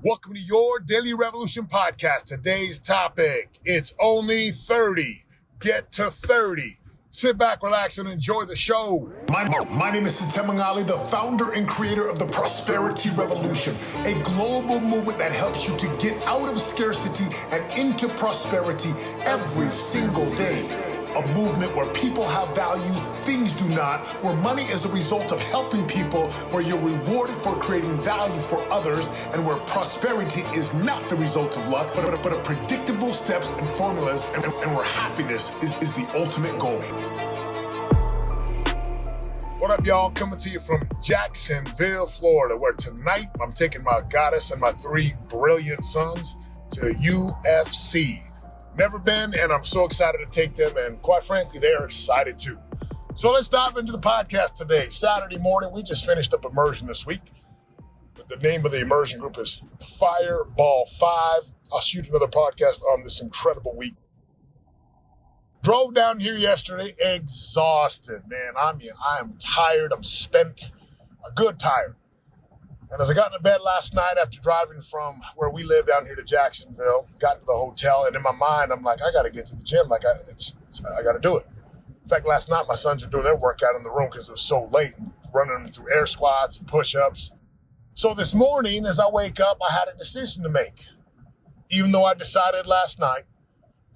Welcome to your Daily Revolution podcast. Today's topic, it's only 30. Get to 30. Sit back, relax, and enjoy the show. My name is Setema, Gali, the founder and creator of the Prosperity Revolution, a global movement that helps you to get out of scarcity and into prosperity every single day. A movement where people have value, things do not, where money is a result of helping people, where you're rewarded for creating value for others, and where prosperity is not the result of luck, but a predictable steps and formulas, and where happiness is the ultimate goal. What up, y'all? Coming to you from Jacksonville, Florida, where tonight I'm taking my goddess and my 3 brilliant sons to UFC. Never been, and I'm so excited to take them, and quite frankly, they are excited too. So let's dive into the podcast today. Saturday morning, we just finished up immersion this week. The name of the immersion group is Fireball 5. I'll shoot another podcast on this incredible week. Drove down here yesterday, exhausted, man. I am tired. I'm spent, a good tired. And as I got into bed last night after driving from where we live down here to Jacksonville, got to the hotel, and in my mind, I'm like, I got to get to the gym. Like, I got to do it. In fact, last night, my sons were doing their workout in the room because it was so late, and running through air squats and push-ups. So this morning, as I wake up, I had a decision to make. Even though I decided last night,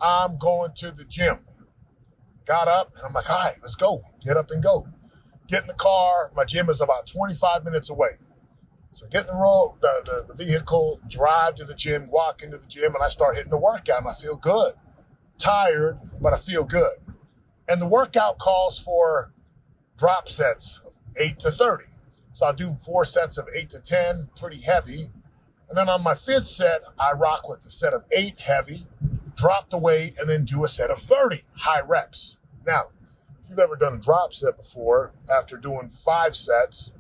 I'm going to the gym. Got up, and I'm like, all right, let's go. Get up and go. Get in the car. My gym is about 25 minutes away. So get in the vehicle, drive to the gym, walk into the gym, and I start hitting the workout, and I feel good. Tired, but I feel good. And the workout calls for drop sets of 8 to 30. So I'll do 4 sets of 8 to 10, pretty heavy. And then on my 5th set, I rock with the set of 8 heavy, drop the weight, and then do a set of 30 high reps. Now, if you've ever done a drop set before, after doing 5 sets,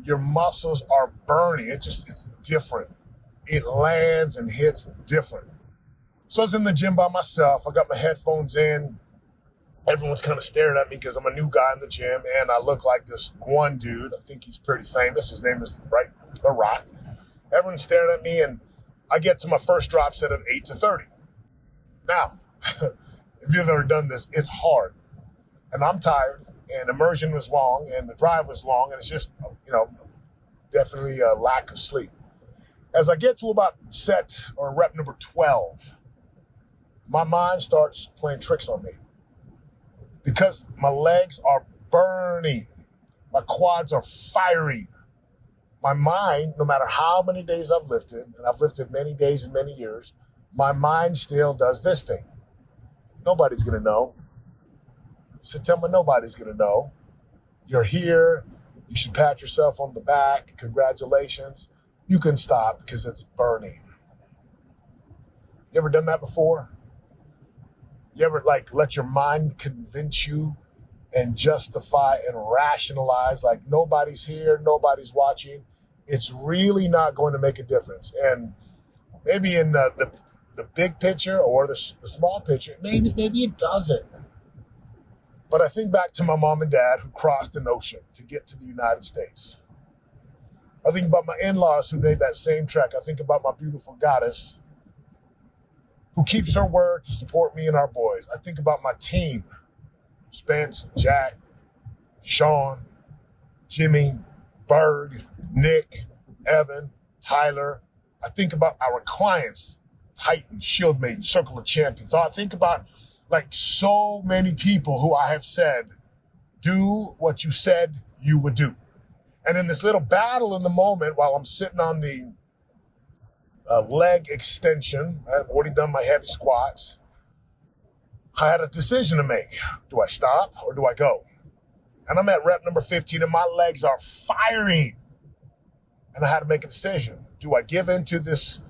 your muscles are burning. It's different. It lands and hits different. So I was in the gym by myself. I got my headphones in. Everyone's kind of staring at me because I'm a new guy in the gym, and I look like this one dude. I think he's pretty famous. His name is The Rock. Everyone's staring at me, and I get to my first drop set of 8 to 30. Now, if you've ever done this, it's hard. And I'm tired, and immersion was long, and the drive was long, and it's just, definitely a lack of sleep. As I get to about set or rep number 12, my mind starts playing tricks on me because my legs are burning. My quads are firing. My mind, no matter how many days I've lifted, and I've lifted many days and many years, my mind still does this thing. Nobody's going to know. September, nobody's going to know. You're here. You should pat yourself on the back. Congratulations. You can stop because it's burning. You ever done that before? You ever let your mind convince you and justify and rationalize like nobody's here, nobody's watching? It's really not going to make a difference. And maybe in the big picture or the small picture, maybe it doesn't. But I think back to my mom and dad who crossed an ocean to get to the United States. I think about my in-laws who made that same trek. I think about my beautiful goddess who keeps her word to support me and our boys. I think about my team, Spence, Jack, Sean, Jimmy, Berg, Nick, Evan, Tyler. I think about our clients, Titan, Shield Maiden, Circle of Champions. So I think about so many people who I have said, do what you said you would do. And in this little battle in the moment, while I'm sitting on the leg extension, I've already done my heavy squats, I had a decision to make. Do I stop or do I go? And I'm at rep number 15 and my legs are firing. And I had to make a decision. Do I give into this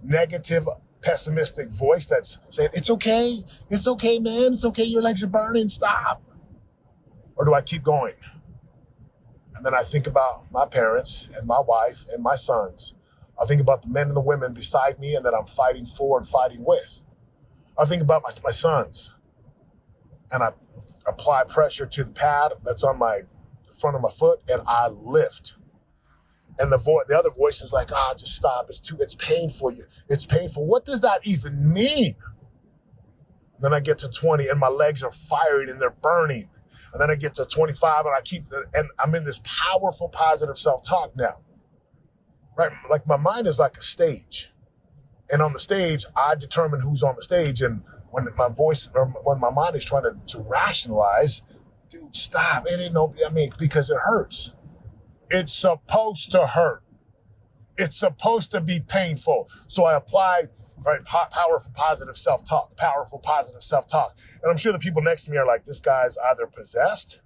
negative pessimistic voice that's saying, it's okay, man, it's okay, your legs are burning, stop? Or do I keep going? And then I think about my parents and my wife and my sons. I think about the men and the women beside me and that I'm fighting for and fighting with. I think about my sons, and I apply pressure to the pad that's on the front of my foot, and I lift. And the other voice is like, just stop. It's painful. It's painful. What does that even mean? And then I get to 20 and my legs are firing and they're burning. And then I get to 25 and I'm in this powerful, positive self-talk now, right? Like my mind is like a stage. And on the stage, I determine who's on the stage. And when my mind is trying to rationalize, dude, stop. It ain't because it hurts. It's supposed to hurt. It's supposed to be painful. So I apply, right, powerful, positive self-talk, And I'm sure the people next to me are like, this guy's either possessed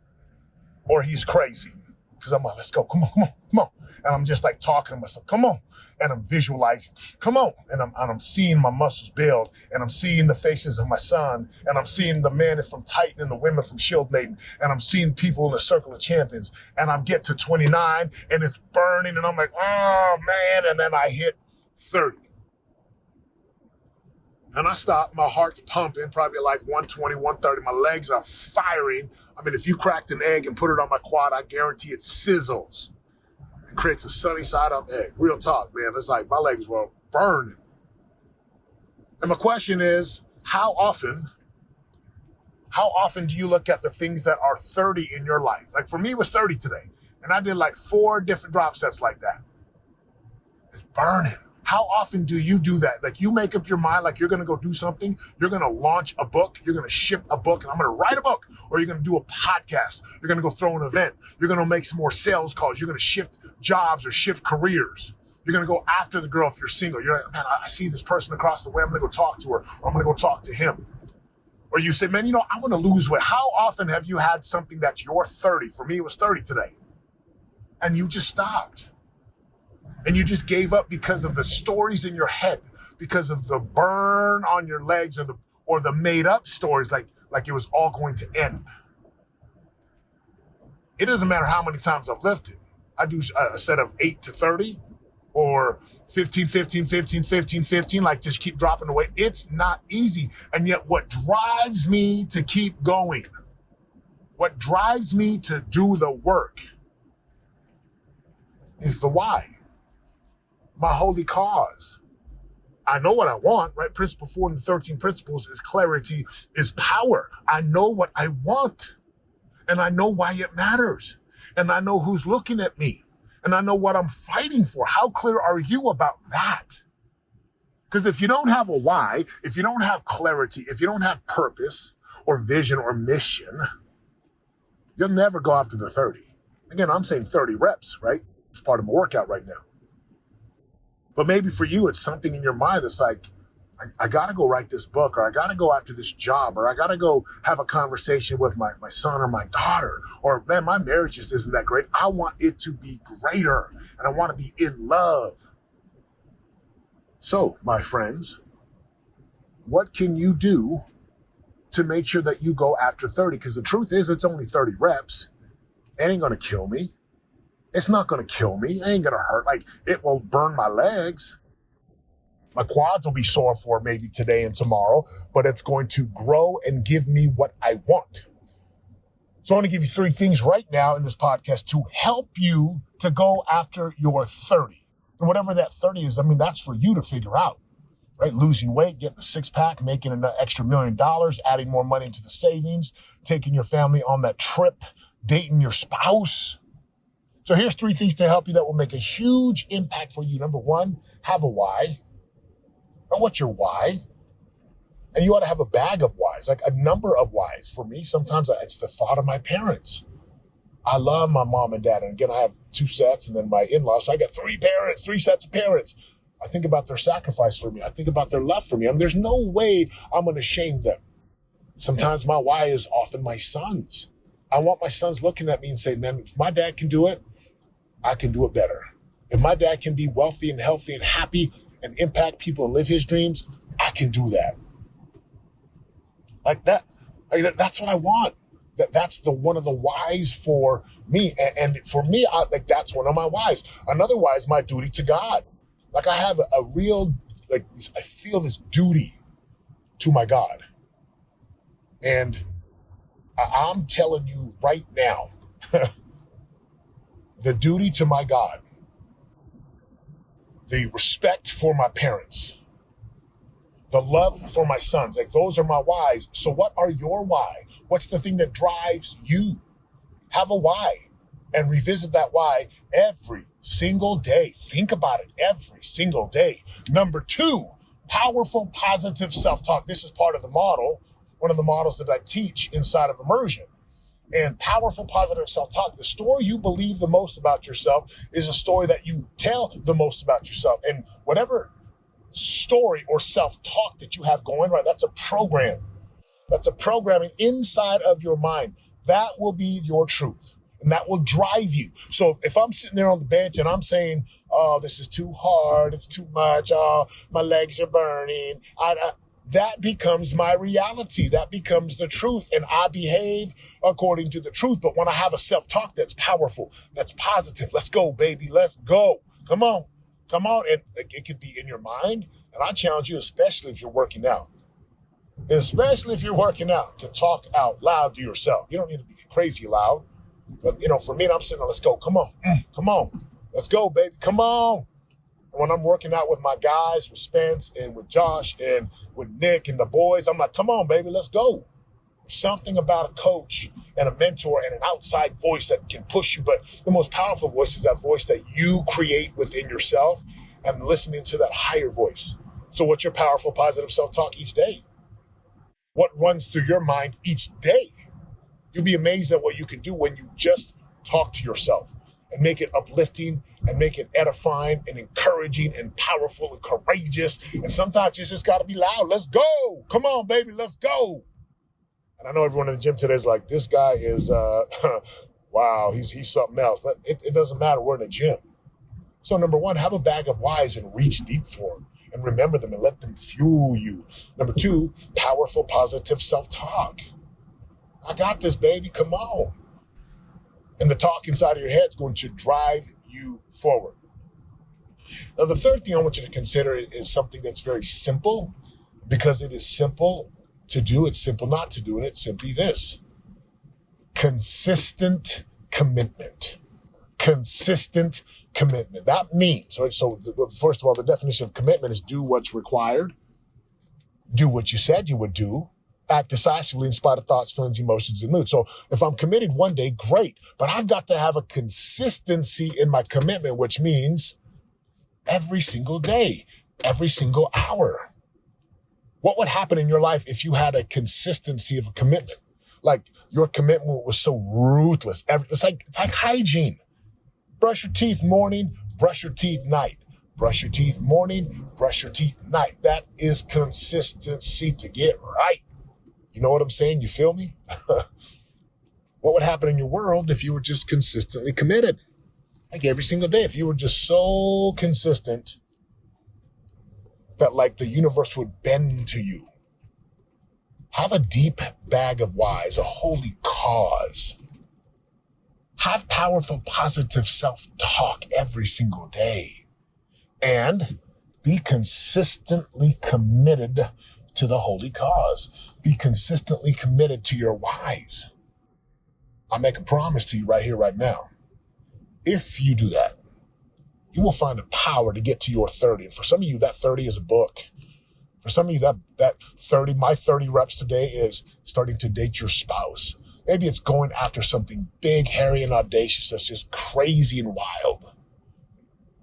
or he's crazy. Because I'm like, let's go, come on. And I'm just like talking to myself, come on. And I'm visualizing, come on. And I'm seeing my muscles build, and I'm seeing the faces of my son, and I'm seeing the men from Titan and the women from Shield Maiden, and I'm seeing people in the circle of champions. And I get to 29 and it's burning, and I'm like, oh man. And then I hit 30. And I stop, my heart's pumping, probably like 120, 130. My legs are firing. I mean, if you cracked an egg and put it on my quad, I guarantee it sizzles and creates a sunny side up egg. Real talk, man. It's like my legs were burning. And my question is, how often do you look at the things that are 30 in your life? Like for me, it was 30 today. And I did like 4 different drop sets like that. It's burning. How often do you do that? Like you make up your mind, like you're going to go do something. You're going to launch a book. You're going to ship a book, and I'm going to write a book. Or you're going to do a podcast. You're going to go throw an event. You're going to make some more sales calls. You're going to shift jobs or shift careers. You're going to go after the girl if you're single. You're like, man, I see this person across the way. I'm going to go talk to her. Or I'm going to go talk to him. Or you say, man, I want to lose weight. How often have you had something that's your 30? For me, it was 30 today. And you just stopped. And you just gave up because of the stories in your head, because of the burn on your legs, or the made up stories, like it was all going to end. It doesn't matter how many times I've lifted. I do a set of 8 to 30 or 15, 15, 15, 15, 15, like just keep dropping the weight. It's not easy. And yet what drives me to keep going, what drives me to do the work is the why. My holy cause. I know what I want, right? Principle 4 in the 13 principles is clarity, is power. I know what I want, and I know why it matters, and I know who's looking at me, and I know what I'm fighting for. How clear are you about that? Because if you don't have a why, if you don't have clarity, if you don't have purpose or vision or mission, you'll never go after the 30. Again, I'm saying 30 reps, right? It's part of my workout right now. But maybe for you, it's something in your mind that's like, I got to go write this book, or I got to go after this job, or I got to go have a conversation with my son or my daughter, or man, my marriage just isn't that great. I want it to be greater, and I want to be in love. So, my friends, what can you do to make sure that you go after 30? Because the truth is, it's only 30 reps. It ain't going to kill me. It's not going to kill me. It ain't going to hurt. Like, it will burn my legs. My quads will be sore for maybe today and tomorrow, but it's going to grow and give me what I want. So I want to give you 3 things right now in this podcast to help you to go after your 30. And whatever that 30 is, I mean, that's for you to figure out, right? Losing weight, getting a 6-pack, making an extra $1 million, adding more money into the savings, taking your family on that trip, dating your spouse. So here's 3 things to help you that will make a huge impact for you. Number 1, have a why. Or what's your why? And you ought to have a bag of whys, like a number of whys. For me, sometimes it's the thought of my parents. I love my mom and dad. And again, I have 2 sets and then my in-laws. So I got 3 parents, 3 sets of parents. I think about their sacrifice for me. I think about their love for me. I mean, there's no way I'm going to shame them. Sometimes my why is often my sons. I want my sons looking at me and saying, man, if my dad can do it, I can do it better. If my dad can be wealthy and healthy and happy and impact people and live his dreams, I can do that. Like that. That's what I want. That's one of the whys for me. And for me, that's one of my whys. Another why is my duty to God. Like I have a real, I feel this duty to my God. And I'm telling you right now, the duty to my God the respect for my parents, the love for my sons. Like, those are my whys. So what are your why? What's the thing that drives you? Have a why and revisit that why every single day. Think about it every single day. Number 2, powerful, positive self-talk. This is part of the model, one of the models that I teach inside of immersion. And powerful, positive self-talk, the story you believe the most about yourself is a story that you tell the most about yourself. And whatever story or self-talk that you have going, right, that's a program. That's a programming inside of your mind. That will be your truth. And that will drive you. So if I'm sitting there on the bench and I'm saying, oh, this is too hard, it's too much, oh, my legs are burning, that becomes my reality. That becomes the truth. And I behave according to the truth. But when I have a self-talk that's powerful, that's positive, let's go, baby, let's go. Come on. Come on. And it could be in your mind. And I challenge you, especially if you're working out. Especially if you're working out, to talk out loud to yourself. You don't need to be crazy loud. But, for me, I'm sitting there, let's go. Come on. Come on. Let's go, baby. Come on. When I'm working out with my guys, with Spence and with Josh and with Nick and the boys, I'm like, come on, baby, let's go. There's something about a coach and a mentor and an outside voice that can push you. But the most powerful voice is that voice that you create within yourself, and listening to that higher voice. So what's your powerful, positive self-talk each day? What runs through your mind each day? You'll be amazed at what you can do when you just talk to yourself and make it uplifting and make it edifying and encouraging and powerful and courageous. And sometimes it's just got to be loud. Let's go. Come on, baby. Let's go. And I know everyone in the gym today is like, this guy is, wow, he's something else. But it doesn't matter. We're in a gym. So number 1, have a bag of whys and reach deep for them and remember them and let them fuel you. Number 2, powerful, positive self-talk. I got this, baby. Come on. And the talk inside of your head is going to drive you forward. Now, the third thing I want you to consider is something that's very simple. Because it is simple to do, it's simple not to do, and it's simply this: consistent commitment. Consistent commitment. That means, right? So first of all, the definition of commitment is do what's required, do what you said you would do, act decisively in spite of thoughts, feelings, emotions, and moods. So if I'm committed one day, great. But I've got to have a consistency in my commitment, which means every single day, every single hour. What would happen in your life if you had a consistency of a commitment? Like your commitment was so ruthless. It's like hygiene. Brush your teeth morning, brush your teeth night. Brush your teeth morning, brush your teeth night. That is consistency to get right. You know what I'm saying? You feel me? What would happen in your world if you were just consistently committed? Like every single day, if you were just so consistent that like the universe would bend to you. Have a deep bag of whys, a holy cause. Have powerful, positive self-talk every single day. And be consistently committed to the holy cause. Be consistently committed to your whys. I make a promise to you right here, right now. If you do that, you will find the power to get to your 30. And for some of you, that 30 is a book. For some of you, that 30, my 30 reps today is starting to date your spouse. Maybe it's going after something big, hairy, and audacious that's just crazy and wild.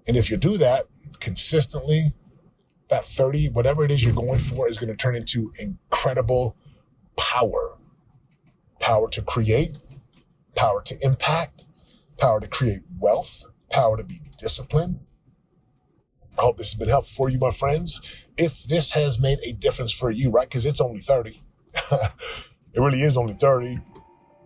And if you do that consistently, that 30, whatever it is you're going for, is going to turn into incredible power. Power to create, power to impact, power to create wealth, power to be disciplined. I hope this has been helpful for you, my friends. If this has made a difference for you, right? Because it's only 30. It really is only 30.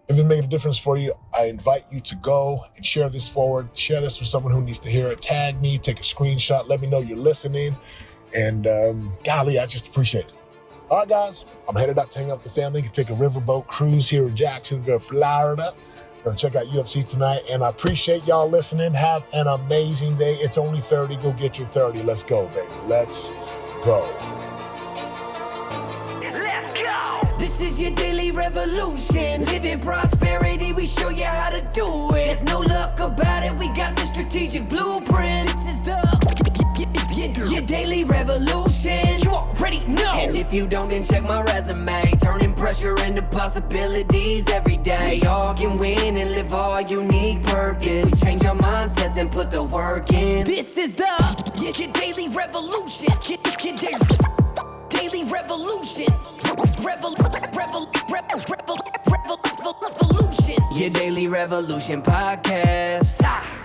If it made a difference for you, I invite you to go and share this forward. Share this with someone who needs to hear it. Tag me, take a screenshot. Let me know you're listening. And Gali, I just appreciate it. All right, guys, I'm headed out to hang out with the family. You can take a riverboat cruise here in Jacksonville, Florida. Gonna check out UFC tonight. And I appreciate y'all listening. Have an amazing day. It's only 30. Go get your 30. Let's go, baby. Let's go. This is your daily revolution. Live in prosperity, we show you how to do it. There's no luck about it, we got the strategic blueprint. This is the Your daily revolution. You already know. And if you don't, then check my resume. Turning pressure into possibilities every day. Y'all can win and live our unique purpose. Change our mindsets and put the work in. This is your daily revolution. Your daily revolution. Revolution. Your daily revolution podcast.